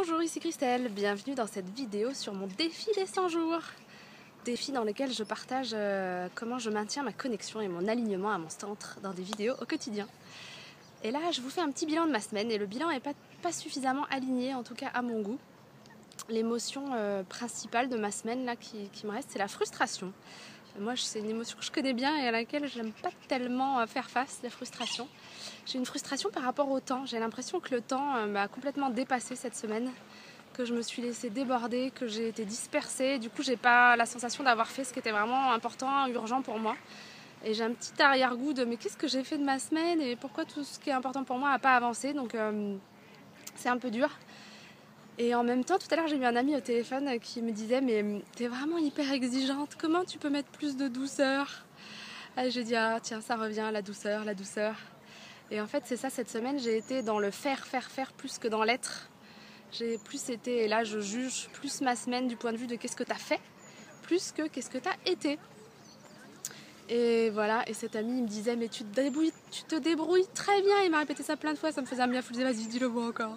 Bonjour, ici Christelle, bienvenue dans cette vidéo sur mon défi des 100 jours. Défi dans lequel je partage comment je maintiens ma connexion et mon alignement à mon centre dans des vidéos au quotidien. Et là, je vous fais un petit bilan de ma semaine et le bilan n'est pas suffisamment aligné, en tout cas à mon goût. L'émotion principale de ma semaine là, qui me reste, c'est la frustration. Moi, c'est une émotion que je connais bien et à laquelle je n'aime pas tellement faire face, la frustration. J'ai une frustration par rapport au temps. J'ai l'impression que le temps m'a complètement dépassée cette semaine, que je me suis laissée déborder, que j'ai été dispersée. Du coup, j'ai pas la sensation d'avoir fait ce qui était vraiment important, urgent pour moi. Et j'ai un petit arrière-goût de mais qu'est-ce que j'ai fait de ma semaine et pourquoi tout ce qui est important pour moi n'a pas avancé. Donc c'est un peu dur. Et en même temps, tout à l'heure, j'ai eu un ami au téléphone qui me disait mais t'es vraiment hyper exigeante, comment tu peux mettre plus de douceur? Et j'ai dit ah tiens, ça revient, la douceur, la douceur. Et en fait, c'est ça, cette semaine, j'ai été dans le faire plus que dans l'être. J'ai plus été, et là je juge plus ma semaine du point de vue de qu'est-ce que t'as fait, plus que qu'est-ce que t'as été. Et voilà, et cet ami il me disait mais tu te débrouilles très bien. Il m'a répété ça plein de fois, ça me faisait un bien fou. Je disais vas-y, dis-le moi encore.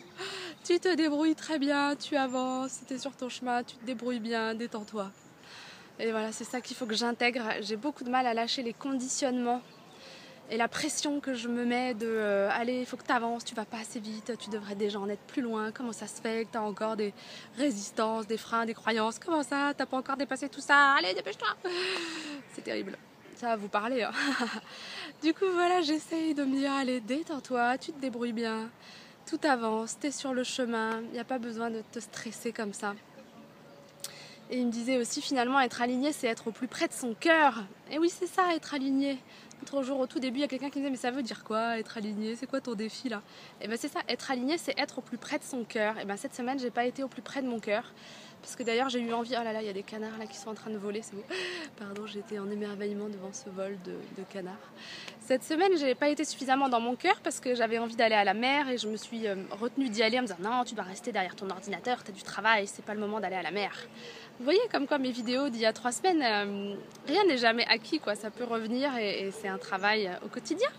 Tu te débrouilles très bien, tu avances, t'es sur ton chemin, tu te débrouilles bien, détends-toi. Et voilà, c'est ça qu'il faut que j'intègre. J'ai beaucoup de mal à lâcher les conditionnements et la pression que je me mets de allez, il faut que tu avances, tu vas pas assez vite, tu devrais déjà en être plus loin. Comment ça se fait que tu as encore des résistances, des freins, des croyances? Comment ça, t'as pas encore dépassé tout ça? Allez, dépêche-toi! C'est terrible. Ça va vous parler. Hein. Du coup, voilà, j'essaye de me dire allez, détends-toi, tu te débrouilles bien, tout avance, t'es sur le chemin, il n'y a pas besoin de te stresser comme ça. Et il me disait aussi finalement être aligné c'est être au plus près de son cœur. Et oui c'est ça être aligné. L'autre jour au tout début il y a quelqu'un qui me disait mais ça veut dire quoi être aligné? C'est quoi ton défi là? Et bien c'est ça, être aligné c'est être au plus près de son cœur. Et bien cette semaine j'ai pas été au plus près de mon cœur. Parce que d'ailleurs j'ai eu envie, oh là là il y a des canards là qui sont en train de voler, c'est beau. Pardon, j'étais en émerveillement devant ce vol de canards. Cette semaine j'ai pas été suffisamment dans mon cœur parce que j'avais envie d'aller à la mer et je me suis retenue d'y aller en me disant non tu dois rester derrière ton ordinateur, t'as du travail, c'est pas le moment d'aller à la mer. Vous voyez comme quoi mes vidéos d'il y a 3 semaines, rien n'est jamais acquis quoi, ça peut revenir et c'est un travail au quotidien.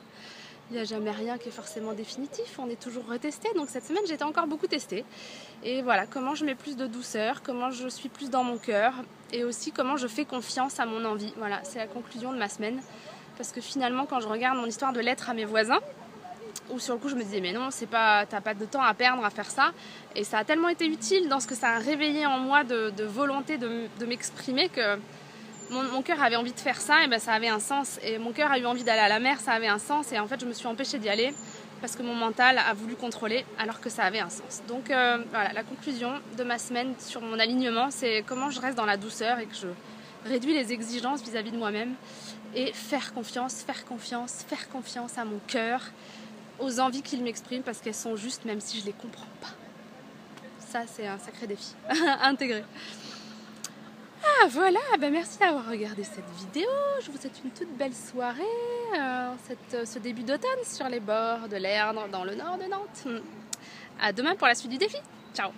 Il n'y a jamais rien qui est forcément définitif, on est toujours retesté. Donc cette semaine j'étais encore beaucoup testée. Et voilà, comment je mets plus de douceur, comment je suis plus dans mon cœur et aussi comment je fais confiance à mon envie. Voilà, c'est la conclusion de ma semaine. Parce que finalement quand je regarde mon histoire de lettres à mes voisins, où sur le coup je me disais mais non, c'est pas, t'as pas de temps à perdre à faire ça. Et ça a tellement été utile dans ce que ça a réveillé en moi de volonté de m'exprimer que mon cœur avait envie de faire ça, et ben ça avait un sens. Et mon cœur a eu envie d'aller à la mer, ça avait un sens. Et en fait je me suis empêchée d'y aller parce que mon mental a voulu contrôler alors que ça avait un sens. Donc voilà, la conclusion de ma semaine sur mon alignement, c'est comment je reste dans la douceur et que je réduis les exigences vis-à-vis de moi-même. Et faire confiance à mon cœur, aux envies qu'il m'exprime parce qu'elles sont justes même si je les comprends pas. Ça c'est un sacré défi à intégrer. Ah voilà, ben merci d'avoir regardé cette vidéo. Je vous souhaite une toute belle soirée, ce début d'automne sur les bords de l'Erdre dans le nord de Nantes. À demain pour la suite du défi. Ciao.